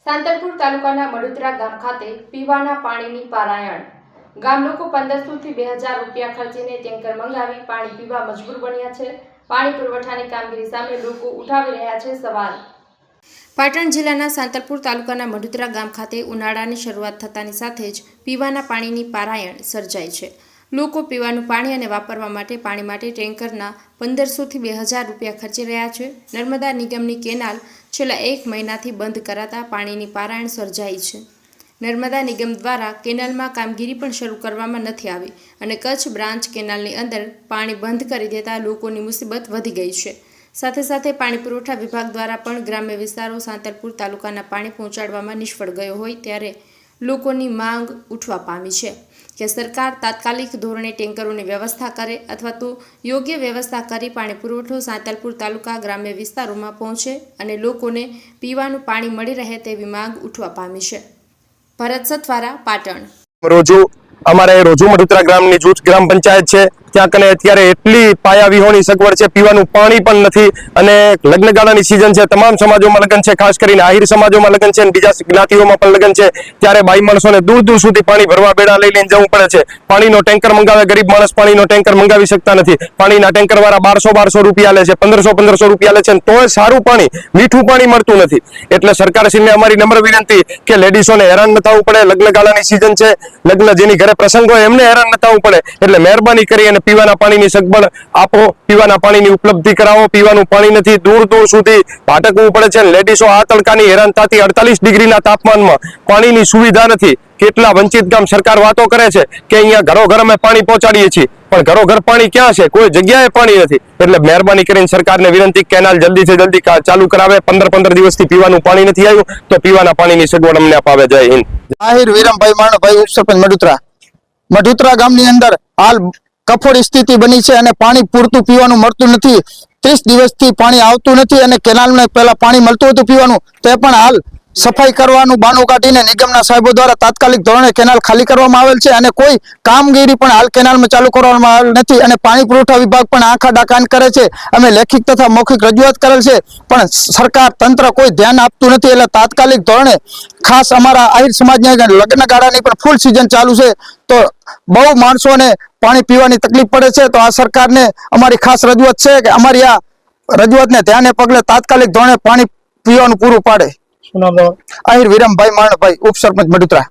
સાંતલપુર તાલુકાના મડુતરા ગામ ખાતે પીવાના પાણીની પારાયણ. ગામ લોકો 1500 થી 2000 રૂપિયા ખર્ચીને ટેન્કર મંગાવી પાણી પીવા મજબૂર બન્યા છે. પાણી પુરવઠાની કામગીરી સામે લોકો ઉઠાવી રહ્યા છે સવાલ. પાટણ જિલ્લાના સાંતલપુર તાલુકાના મડુતરા ગામ ખાતે ઉનાળાની શરૂઆત થતાની સાથે જ પીવાના પાણીની પારાયણ સર્જાય છે. લોકો પીવાનું પાણી અને વાપરવા માટે પાણી માટે ટેન્કરના 1500 થી 2000 રૂપિયા ખર્ચી રહ્યા છે. નર્મદા નિગમની કેનાલ છેલ્લા 1 મહિનાથી બંધ કરાતા પાણીની પારાયણ સર્જાઈ છે. નર્મદા નિગમ દ્વારા કેનાલમાં કામગીરી પણ શરૂ કરવામાં નથી આવી અને કચ્છ બ્રાન્ચ કેનાલની અંદર પાણી બંધ કરી દેતા લોકોની મુસીબત વધી ગઈ છે. સાથે સાથે પાણી પુરવઠા વિભાગ દ્વારા પણ ગ્રામ્ય વિસ્તારો સાંતલપુર તાલુકાના પાણી પહોંચાડવામાં નિષ્ફળ ગયો હોય ત્યારે લોકોની માંગ ઉઠવા પામી છે કે સરકાર તાત્કાલિક ધોરણે ટેન્કરોની વ્યવસ્થા કરે અથવા તો યોગ્ય વ્યવસ્થા કરી પાણી પુરવઠો સાંતલપુર તાલુકા ગ્રામ્ય વિસ્તારોમાં પહોંચે અને લોકોને પીવાનું પાણી મળી રહે તેવી માંગ ઉઠવા પામી છે. ભરત સથવારા, પાટણ. અમારે રોજુ મડુતરા ગ્રામની જૂથ ગ્રામ પંચાયત છે. ત્યાં કને અત્યારે એટલી પાયા વિહોણી સગવડ છે, પીવાનું પાણી પણ નથી અને લગ્ન ગાળાની સિઝન છે. તમામ સમાજોમાં લગ્ન છે, ખાસ કરીને આહિર સમાજોમાં લગ્ન છે અને બીજા જ્ઞાતિઓમાં પણ લગ્ન છે. ત્યારે બાઈ માણસોને દૂર દૂર સુધી પાણી ભરવા બેડા લઈ લઈને જવું પડે છે. પાણીનો ટેન્કર મંગાવે, ગરીબ માણસ પાણીનો ટેન્કર મંગાવી શકતા નથી. પાણીના ટેન્કર વાળા 1200 રૂપિયા લે છે, 1500 રૂપિયા લે છે અને તોય સારું પાણી, મીઠું પાણી મળતું નથી. એટલે સરકારશ્રીને અમારી નમ્ર વિનંતી કે લેડીઝોને હેરાન ન થવું પડે. લગ્ન ગાળાની સિઝન છે, લગ્ન જેની ઘરે પ્રસંગ હોય એમને હેરાન ન થવું પડે. એટલે મહેરબાની કરી પીવાના પાણીની સગવડ આપો, પીવાના પાણીની ઉપલબ્ધિ કરાવો. પીવાનું પાણી નથી, દૂર દૂર સુધી ભટકવું પડે છે. લેડીઝો આ તડકાની હેરાન થતી 48 ડિગ્રીના તાપમાનમાં પાણીની સુવિધા નથી. કેટલા વંચિત ગામ સરકાર વાતો કરે છે કે અહીંયા ઘરો ઘર અમે પાણી પહોંચાડીએ છીએ, પણ ઘરો ઘર પાણી ક્યાં છે? કોઈ જગ્યાએ પાણી નથી. એટલે મહેરબાની કરીને સરકારને વિનંતી, કેનાલ જલ્દીથી જલ્દી ચાલુ કરાવે. 15 દિવસથી પીવાનું પાણી નથી આવ્યું તો પીવાના પાણીની સગવડ અમને અપાવે. જય હિન્દ. આહિર વિરમભાઈ માણભાઈ, ઉપસરપંચ મડુતરા ગામની અંદર હાલ કફોડી સ્થિતિ બની છે અને પાણી પૂરતું પીવાનું મળતું નથી. 30 દિવસથી પાણી આવતું નથી અને કેનાલને પહેલા પાણી મળતું હતું પીવાનું, તે પણ હાલ સફાઈ કરવાનું બાનું કાઢીને નિગમના સાહેબો દ્વારા તાત્કાલિક ધોરણે કેનાલ ખાલી કરવામાં આવેલ છે અને કોઈ કામગીરી પણ હાલ કેનાલમાં ચાલુ કરવામાં આવેલ નથી અને પાણી પુરવઠા વિભાગ પણ આંખા ડાકાન કરે છે. અમે લેખિત તથા મૌખિક રજૂઆત કરેલ છે પણ સરકાર તંત્ર કોઈ ધ્યાન આપતું નથી. એટલે તાત્કાલિક ધોરણે ખાસ અમારા આહિર સમાજની લગ્ન ગાળાની પણ ફૂલ સિઝન ચાલુ છે તો બહુ માણસોને પાણી પીવાની તકલીફ પડે છે. તો આ સરકારને અમારી ખાસ રજૂઆત છે કે અમારી આ રજૂઆતને ધ્યાને પગલે તાત્કાલિક ધોરણે પાણી પીવાનું પૂરું પાડે. આહિર વિરમભાઈ માણભાઈ, ઉપસરપંચ મડુતરા.